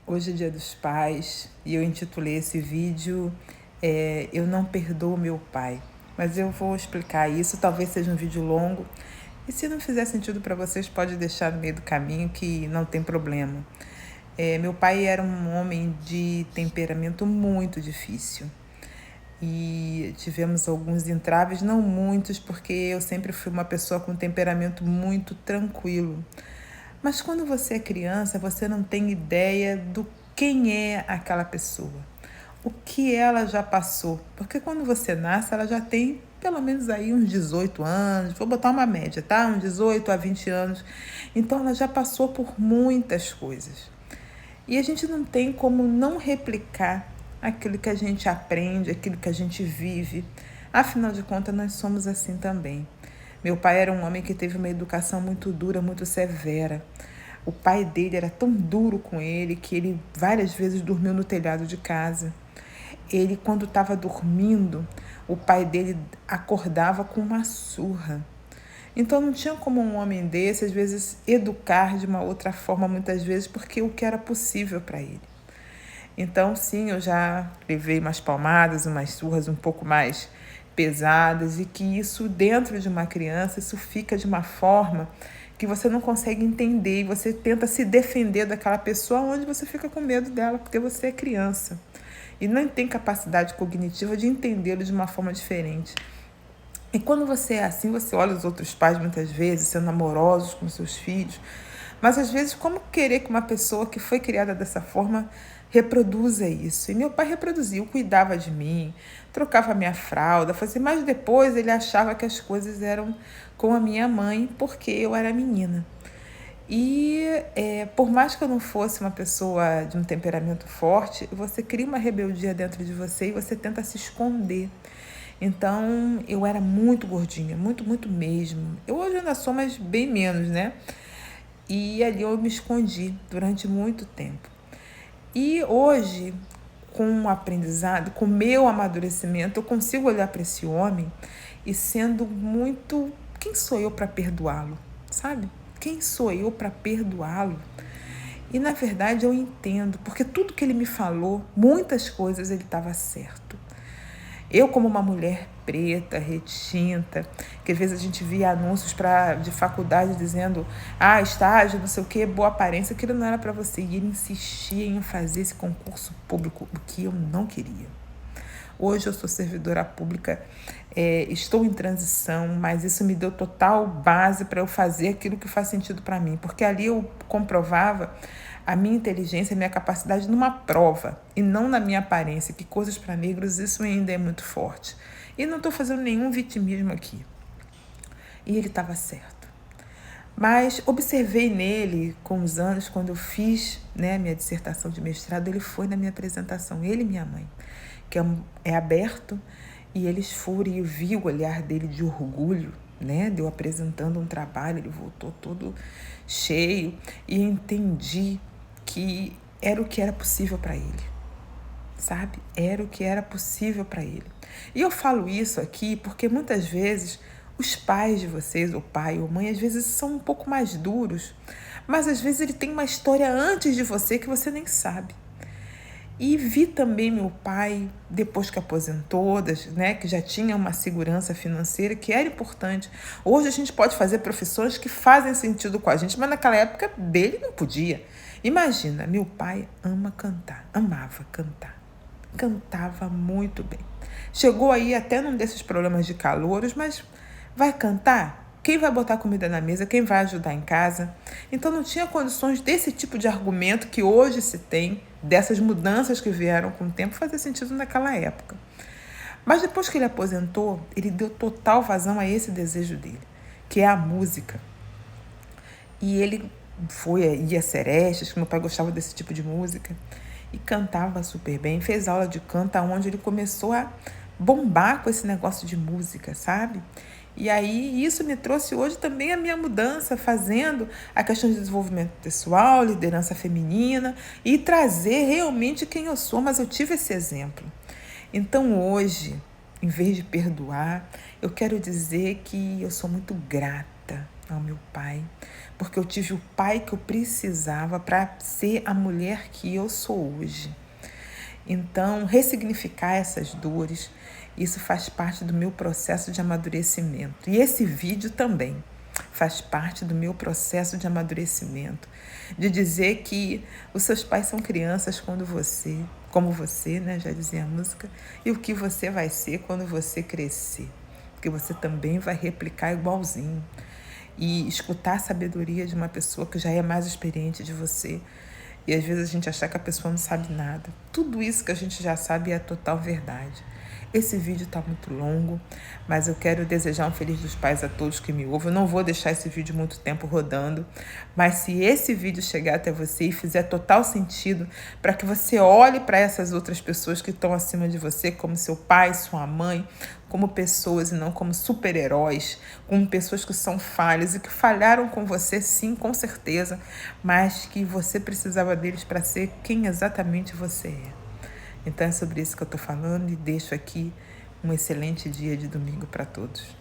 Hoje é Dia dos Pais e eu intitulei esse vídeo Eu Não Perdoo Meu Pai. Mas eu vou explicar isso, talvez seja um vídeo longo. E se não fizer sentido para vocês, pode deixar no meio do caminho que não tem problema. Meu pai era um homem de temperamento muito difícil. E tivemos alguns entraves, não muitos, porque eu sempre fui uma pessoa com temperamento muito tranquilo. Mas quando você é criança, você não tem ideia do quem é aquela pessoa, o que ela já passou. Porque quando você nasce, ela já tem pelo menos aí uns 18 anos, vou botar uma média, tá? Uns 18 a 20 anos. Então ela já passou por muitas coisas. E a gente não tem como não replicar aquilo que a gente aprende, aquilo que a gente vive. Afinal de contas, nós somos assim também. Meu pai era um homem que teve uma educação muito dura, muito severa. O pai dele era tão duro com ele que ele várias vezes dormiu no telhado de casa. Ele, quando estava dormindo, o pai dele acordava com uma surra. Então não tinha como um homem desse, às vezes, educar de uma outra forma, muitas vezes, porque o que era possível para ele. Então, sim, eu já levei umas palmadas, umas surras um pouco mais pesadas, e que isso, dentro de uma criança, isso fica de uma forma que você não consegue entender, e você tenta se defender daquela pessoa onde você fica com medo dela, porque você é criança. E não tem capacidade cognitiva de entendê-lo de uma forma diferente. E quando você é assim, você olha os outros pais muitas vezes, sendo amorosos com seus filhos, mas às vezes como querer que uma pessoa que foi criada dessa forma reproduza isso? E meu pai reproduziu, cuidava de mim, trocava minha fralda, fazia, mas depois ele achava que as coisas eram com a minha mãe porque eu era menina. E por mais que eu não fosse uma pessoa de um temperamento forte, você cria uma rebeldia dentro de você e você tenta se esconder. Então, eu era muito gordinha, muito, muito mesmo. Eu hoje ainda sou, mas bem menos, né? E ali eu me escondi durante muito tempo. E hoje, com o aprendizado, com o meu amadurecimento, eu consigo olhar para esse homem e sendo muito... Quem sou eu para perdoá-lo, sabe? Quem sou eu para perdoá-lo? E, na verdade, eu entendo, porque tudo que ele me falou, muitas coisas ele estava certo. Eu, como uma mulher preta, retinta, que às vezes a gente via anúncios de faculdade dizendo estágio, não sei o quê, boa aparência, aquilo não era para você. E ele insistia em fazer esse concurso público, o que eu não queria. Hoje eu sou servidora pública, estou em transição, mas isso me deu total base para eu fazer aquilo que faz sentido para mim, porque ali eu comprovava a minha inteligência, a minha capacidade numa prova e não na minha aparência, que coisas para negros isso ainda é muito forte. E não estou fazendo nenhum vitimismo aqui. E ele estava certo. Mas observei nele, com os anos, quando eu fiz minha dissertação de mestrado, ele foi na minha apresentação, ele e minha mãe, que é aberto, e eles foram e eu vi o olhar dele de orgulho, de eu apresentando um trabalho, ele voltou todo cheio, e entendi que era o que era possível para ele, sabe? Era o que era possível para ele. E eu falo isso aqui porque muitas vezes os pais de vocês, o pai ou mãe, às vezes são um pouco mais duros, mas às vezes ele tem uma história antes de você que você nem sabe. E vi também meu pai, depois que aposentou, que já tinha uma segurança financeira, que era importante. Hoje a gente pode fazer profissões que fazem sentido com a gente, mas naquela época dele não podia. Imagina, meu pai amava cantar. Cantava muito bem. Chegou aí até num desses problemas de calouros, mas vai cantar? Quem vai botar comida na mesa? Quem vai ajudar em casa? Então não tinha condições desse tipo de argumento que hoje se tem, dessas mudanças que vieram com o tempo, fazer sentido naquela época. Mas depois que ele aposentou, ele deu total vazão a esse desejo dele, que é a música. E ele ia a serestas, que meu pai gostava desse tipo de música, e cantava super bem, fez aula de canto, onde ele começou a bombar com esse negócio de música, sabe? E aí isso me trouxe hoje também a minha mudança, fazendo a questão de desenvolvimento pessoal, liderança feminina e trazer realmente quem eu sou, mas eu tive esse exemplo. Então hoje, em vez de perdoar, eu quero dizer que eu sou muito grata. ao meu pai, porque eu tive o pai que eu precisava para ser a mulher que eu sou hoje. Então, ressignificar essas dores, isso faz parte do meu processo de amadurecimento. E esse vídeo também faz parte do meu processo de amadurecimento, de dizer que os seus pais são crianças como você, né, já dizia a música, e o que você vai ser quando você crescer, porque você também vai replicar igualzinho. E escutar a sabedoria de uma pessoa que já é mais experiente de você. E às vezes a gente acha que a pessoa não sabe nada. Tudo isso que a gente já sabe é a total verdade. Esse vídeo está muito longo, mas eu quero desejar um Feliz dos Pais a todos que me ouvem. Eu não vou deixar esse vídeo muito tempo rodando, mas se esse vídeo chegar até você e fizer total sentido, para que você olhe para essas outras pessoas que estão acima de você, como seu pai, sua mãe, como pessoas e não como super-heróis, como pessoas que são falhas e que falharam com você, sim, com certeza, mas que você precisava deles para ser quem exatamente você é. Então é sobre isso que eu estou falando e deixo aqui um excelente dia de domingo para todos.